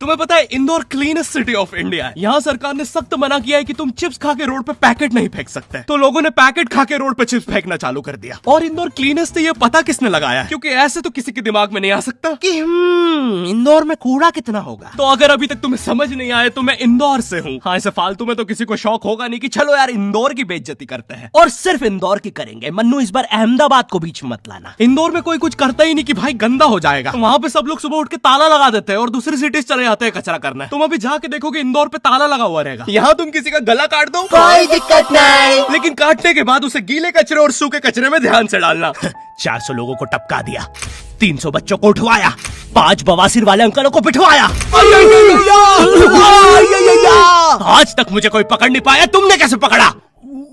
तुम्हें पता है Indore cleanest city of India है। यहाँ सरकार ने सख्त मना किया है कि तुम चिप्स खा के रोड पे पैकेट नहीं फेंक सकते। तो लोगों ने पैकेट खा के रोड पे चिप्स फेंकना चालू कर दिया। और इंदौर क्लीनेस्ट ये पता किसने लगाया है? क्योंकि ऐसे तो किसी के दिमाग में नहीं आ सकता कि इंदौर में कूड़ा कितना होगा। तो अगर अभी तक तुम्हें समझ नहीं आया तो मैं इंदौर से हूँ। हाँ, ऐसे फालतू में तो किसी को शौक होगा नहीं कि चलो यार इंदौर की बेइज्जती करते हैं। और सिर्फ इंदौर की करेंगे। मन्नू, इस बार अहमदाबाद को बीच में मत लाना। इंदौर में कोई कुछ करता ही नहीं कि भाई गंदा हो जाएगा। वहाँ पे सब लोग सुबह उठ के ताला लगा देते हैं और दूसरी सिटीज चले जाते हैं कचरा करना। तुम अभी जाके देखोगे इंदौर पे ताला लगा हुआ रहेगा। यहाँ तुम किसी का गला काट दो कोई दिक्कत नहीं, लेकिन काटने के बाद उसे गीले कचरे और सूखे कचरे में ध्यान से डालना। 400 लोगों को टपका दिया, 300 बच्चों को उठवाया, 5 बवासीर वाले अंकलों को बिठवाया। आज तक मुझे कोई पकड़ नहीं पाया, तुमने कैसे पकड़ा?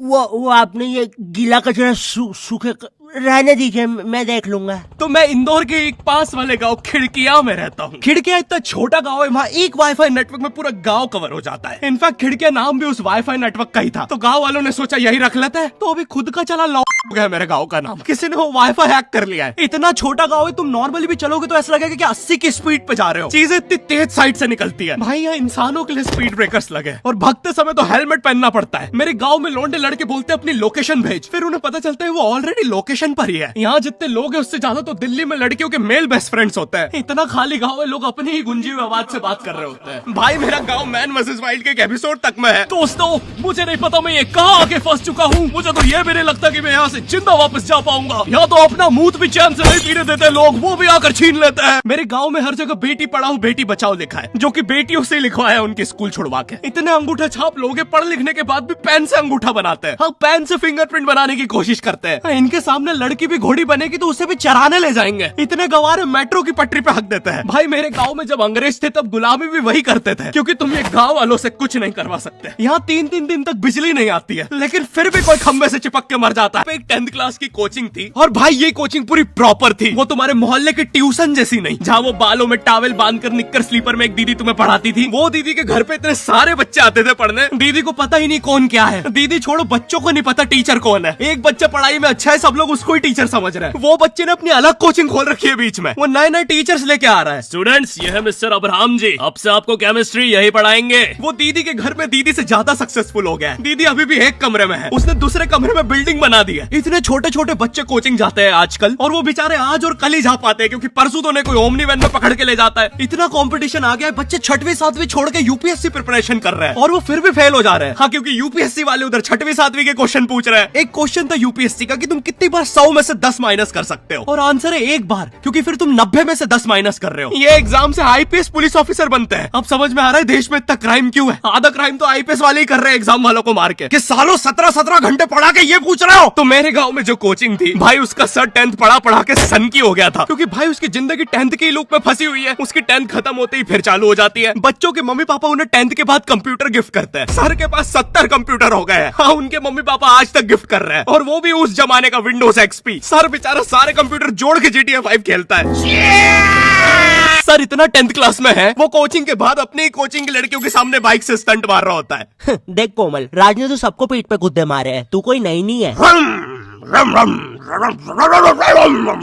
वो आपने ये गीला कचरा सूखे रहने दीजिए, मैं देख लूंगा। तो मैं इंदौर के एक पास वाले गांव खिड़किया में रहता हूँ। खिड़किया इतना छोटा गांव है, वहाँ एक वाईफाई नेटवर्क में पूरा गांव कवर हो जाता है। इनफैक्ट खिड़किया नाम भी उस वाईफाई नेटवर्क का ही था। तो गांव वालों ने सोचा यही रख लेते हैं। तो अभी खुद का चला लॉ हो गया मेरे गांव का नाम। किसी ने वो वाईफाई हैक कर लिया है। इतना छोटा गाँव है, तुम नॉर्मली भी चलोगे तो ऐसा लगेगा कि 80 की स्पीड पे जा रहे हो। चीजें इतनी तेज साइड से निकलती है। भाई यहाँ इंसानों के लिए स्पीड ब्रेकर्स लगे और भगते समय तो हेलमेट पहनना पड़ता है। मेरे गाँव में लौंडे लड़के बोलते अपनी लोकेशन भेज, फिर उन्हें पता चलता है वो ऑलरेडी लोकेशन पर ही है। यहाँ जितने लोग हैं उससे ज्यादा तो दिल्ली में लड़कियों के मेल बेस्ट फ्रेंड्स होते हैं। इतना खाली गांव है, लोग अपनी ही गुंजी हुई आवाज से बात कर रहे होते हैं। भाई मेरा गांव मैन वर्सेस वाइल्ड के एक एपिसोड तक में है। दोस्तों, मुझे नहीं पता मैं ये कहाँ आके फंस चुका हूँ। मुझे तो ये भी नहीं लगता कि मैं यहाँ से जिंदा वापस जा पाऊंगा। यहाँ तो अपना मूत भी चैन से नहीं पीने देते लोग, वो भी आकर छीन लेते हैं। मेरे गाँव में हर जगह बेटी पढ़ाओ बेटी बचाओ लिखा है, जो की बेटियों से लिखवाया उनके स्कूल छुड़वा के। इतने अंगूठा छाप लोग पढ़ लिखने के बाद भी पेन से अंगूठा बनाते हैं। हाँ, पेन से फिंगरप्रिंट बनाने की कोशिश करते हैं। इनके सामने लड़की भी घोड़ी बनेगी तो उसे भी चराने ले जाएंगे। इतने गवार मेट्रो की पटरी पे हक देते हैं। भाई मेरे गांव में जब अंग्रेज थे तब गुलामी भी वही करते थे, क्योंकि तुम ये गांव वालों से कुछ नहीं करवा सकते। यहाँ 3-3 दिन तक बिजली नहीं आती है, लेकिन फिर भी कोई खंबे से चिपक के मर जाता है। एक 10th क्लास की कोचिंग थी और भाई ये कोचिंग पूरी प्रॉपर थी। वो तुम्हारे मोहल्ले की ट्यूशन जैसी नहीं, जहाँ वो बालों में टावल बांधकर निक्कर स्लीपर में एक दीदी तुम्हें पढ़ाती थी। वो दीदी के घर पे इतने सारे बच्चे आते थे पढ़ने, दीदी को पता ही नहीं कौन क्या है। दीदी छोड़ो, बच्चों को नहीं पता टीचर कौन है। एक बच्चा पढ़ाई में अच्छा है, सब लोग उसको ही टीचर समझ रहे हैं। वो बच्चे ने अपनी अलग कोचिंग खोल रखी है बीच में। वो नए नए टीचर्स लेके आ रहा है। स्टूडेंट्स, ये है मिस्टर अब्राहम जी, अब से आपको केमिस्ट्री यही पढ़ाएंगे। वो दीदी के घर में दीदी से ज्यादा सक्सेसफुल हो गया है। दीदी अभी भी एक कमरे में है, उसने दूसरे कमरे में बिल्डिंग बना दी है। इतने छोटे छोटे बच्चे कोचिंग जाते हैं आजकल, और वो बेचारे आज और कल ही जा पाते हैं, क्योंकि परसों तो उन्हें कोई ओमनी वैन में पकड़ के ले जाता है। इतना कंपटीशन आ गया है, बच्चे 6वीं 7वीं छोड़ के यूपीएससी प्रिपरेशन कर रहे हैं और वो फिर भी फेल हो जा रहे हैं। हाँ, क्योंकि यूपीएससी वाले उधर 6वीं 7वीं के क्वेश्चन पूछ रहे हैं। एक क्वेश्चन था यूपीएससी का कि तुम कितनी बार 100 में से 10 माइनस कर सकते हो, और आंसर है एक बार, क्योंकि फिर तुम 90 में से 10 माइनस कर रहे हो। ये एग्जाम से आईपीएस पुलिस ऑफिसर बनते हैं। अब समझ में आ रहा है देश में इतना क्राइम क्यों है। आधा क्राइम तो आईपीएस वाले ही कर रहे हैं एग्जाम वालों को मार के, कि सालों 17-17 घंटे पढ़ा के ये पूछ रहे हो। तो मेरे गांव में जो कोचिंग थी, भाई उसका सर 10th पढ़ा के सन की हो गया था, क्योंकि भाई उसकी जिंदगी 10th की लूप में फंसी हुई है। उसकी 10th खत्म होते ही फिर चालू हो जाती है। बच्चों के मम्मी पापा उन्हें 10th के बाद कंप्यूटर गिफ्ट करते हैं। सर के पास 70 कंप्यूटर हो गए हैं। हाँ, उनके मम्मी पापा आज तक गिफ्ट कर रहे हैं, और वो भी उस जमाने का विंडोज एक्सपी। सर बेचारा सारे कंप्यूटर जोड़ के GTA 5 खेलता है। सर इतना 10th क्लास में है, वो कोचिंग के बाद अपनी ही कोचिंग की लड़कियों के सामने बाइक से स्टंट मार रहा होता है। देख कोमल, राज ने तो सबको पीठ पे गुद्दे मारे हैं, तू कोई नई नहीं है।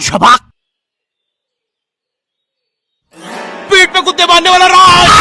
शबाक, पीठ पे कुत्ते मारने वाला राज।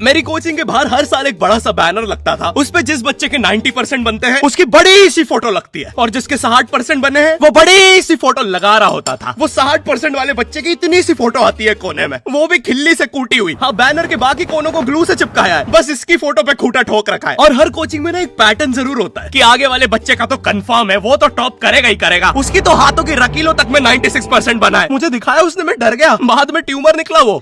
मेरी कोचिंग के बाहर हर साल एक बड़ा सा बैनर लगता था। उस पे जिस बच्चे के 90% बनते हैं उसकी बड़ी सी फोटो लगती है, और जिसके 60% बने हैं वो बड़ी सी फोटो लगा रहा होता था। वो 60% वाले बच्चे की इतनी सी फोटो आती है कोने में, वो भी खिल्ली से कूटी हुई। हाँ, बैनर के बाकी कोनों को ग्लू से चिपकाया है, बस इसकी फोटो पे खूंटा ठोक रखा है। और हर कोचिंग में ना एक पैटर्न जरूर होता है कि आगे वाले बच्चे का तो कंफर्म है, वो तो टॉप करेगा ही करेगा। उसकी तो हाथों की रकीलों तक में 96% बना है। मुझे दिखाया उसने, मैं डर गया। बाद में ट्यूमर निकला वो।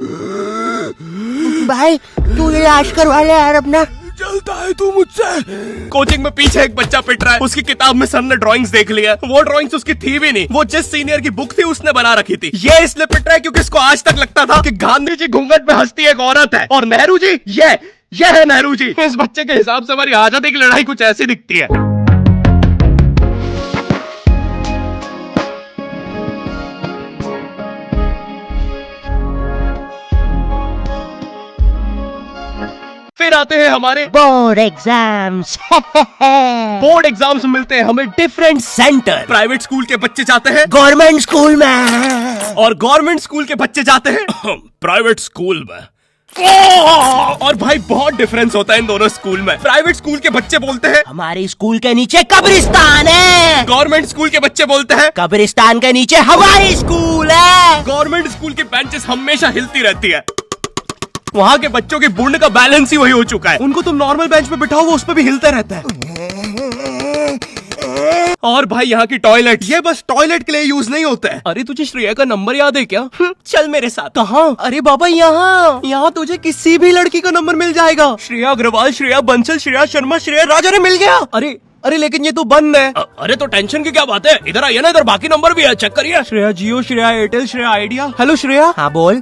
भाई तू इलाज करवा ले यार अपना। चलता है तू मुझसे। कोचिंग में पीछे एक बच्चा पिट रहा है, उसकी किताब में सर ने ड्राइंग्स देख लिया। वो ड्राइंग्स उसकी थी भी नहीं, वो जिस सीनियर की बुक थी उसने बना रखी थी। ये इसलिए पिट रहा है क्योंकि इसको आज तक लगता था कि गांधी जी घूंघट में हंसती एक औरत है, और नेहरू जी ये है नेहरू जी। इस बच्चे के हिसाब से हमारी आजादी की लड़ाई कुछ ऐसी दिखती है। फिर आते हैं हमारे बोर्ड एग्जाम्स। बोर्ड एग्जाम्स मिलते हैं हमें डिफरेंट सेंटर। प्राइवेट स्कूल के बच्चे जाते हैं गवर्नमेंट स्कूल में और गवर्नमेंट स्कूल के बच्चे जाते हैं प्राइवेट स्कूल में। और भाई बहुत डिफरेंस होता है इन दोनों स्कूल में। प्राइवेट स्कूल के बच्चे बोलते हैं हमारे स्कूल के नीचे कब्रिस्तान है। गवर्नमेंट स्कूल के बच्चे बोलते हैं कब्रिस्तान के नीचे हमारी स्कूल है। गवर्नमेंट स्कूल की बेंचेस हमेशा हिलती रहती है। वहाँ के बच्चों की बुंड का बैलेंस ही वही हो चुका है। उनको तुम नॉर्मल बेंच पे बिठाओ वो उस पे भी हिलता रहता है। और भाई यहाँ की टॉयलेट ये बस टॉयलेट के लिए यूज नहीं होता है। अरे तुझे श्रेया का नंबर याद है क्या? चल मेरे साथ। कहाँ? अरे बाबा यहाँ तुझे किसी भी लड़की का नंबर मिल जाएगा। श्रेया अग्रवाल, श्रेया बंसल, श्रेया शर्मा, श्रेया राजा ने मिल गया। अरे लेकिन ये तो बंद है। अरे तो टेंशन की क्या बात है, इधर आइए ना, इधर बाकी नंबर भी है, चेक करिए। श्रेया जियो, श्रेया एयरटेल, श्रेया आइडिया। हेलो श्रेया। हाँ बोल।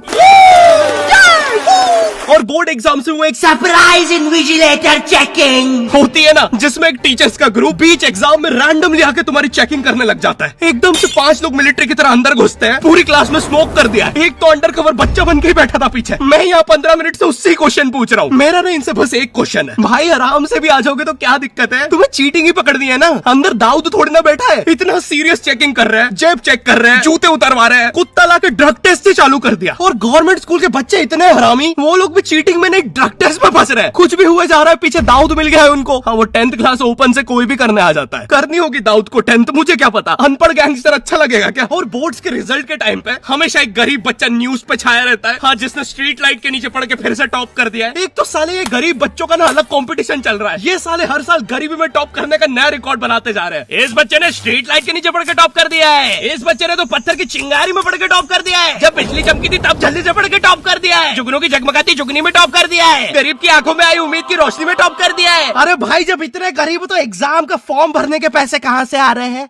और बोर्ड एग्जाम से वो एक सरप्राइज इन्विजिलेटर चेकिंग होती है ना, जिसमें एक टीचर्स का ग्रुप बीच एग्जाम में रैंडमली आके तुम्हारी चेकिंग करने लग जाता है। एकदम से 5 लोग मिलिट्री की तरह अंदर घुसते हैं, पूरी क्लास में स्मोक कर दिया। एक तो अंडर कवर बच्चा बन के ही बैठा था पीछे। मैं यहाँ 15 मिनट से उससे क्वेश्चन पूछ रहा हूँ। मेरा ना इनसे बस एक क्वेश्चन है, भाई आराम से भी आ जाओगे तो क्या दिक्कत है? तुम्हें चीटिंग ही पकड़नी है ना, अंदर दाऊद थोड़ी ना बैठा है। इतना सीरियस चेकिंग कर रहे हैं, जेब चेक कर रहे हैं, जूते उतरवा रहे हैं, कुत्ता लाके ड्रग टेस्ट से चालू कर दिया। और गवर्नमेंट स्कूल के बच्चे इतने हरामी, वो लोग भी चीटिंग में नहीं ड्रग टेस्ट में फंस रहे हैं। कुछ भी हुए जा रहा है, पीछे दाऊद मिल गया है उनको। हाँ वो 10th क्लास ओपन से कोई भी करने आ जाता है। करनी होगी दाऊद को 10th, मुझे क्या पता, अनपढ़ गैंगस्टर अच्छा लगेगा क्या? और बोर्ड्स के रिजल्ट के टाइम पे हमेशा एक गरीब बच्चा न्यूज पे छाया रहता है, हाँ जिसने स्ट्रीट लाइट के नीचे पड़ के फिर से टॉप कर दिया है। एक तो साले ये गरीब बच्चों का ना अलग कंपटीशन चल रहा है। ये साले हर साल गरीबी में टॉप करने का नया रिकॉर्ड बनाते जा रहे हैं। इस बच्चे ने स्ट्रीट लाइट के नीचे पड़ के टॉप कर दिया है, इस बच्चे ने तो पत्थर की चिंगारी में पड़ के टॉप कर दिया है, जब बिजली चमकी थी तब जल्दी से पड़ के टॉप कर दिया है, जुगनों की जगमगाती जुगनी में टॉप कर दिया है, गरीब की आंखों में आई उम्मीद की रोशनी में टॉप कर दिया है। अरे भाई जब इतने गरीब हो तो एग्जाम का फॉर्म भरने के पैसे कहाँ से आ रहे हैं?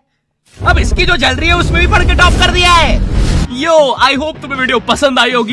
अब इसकी जो जल रही है उसमें भी पढ़ के टॉप कर दिया है। यो आई होप तुम्हें वीडियो पसंद आई होगी।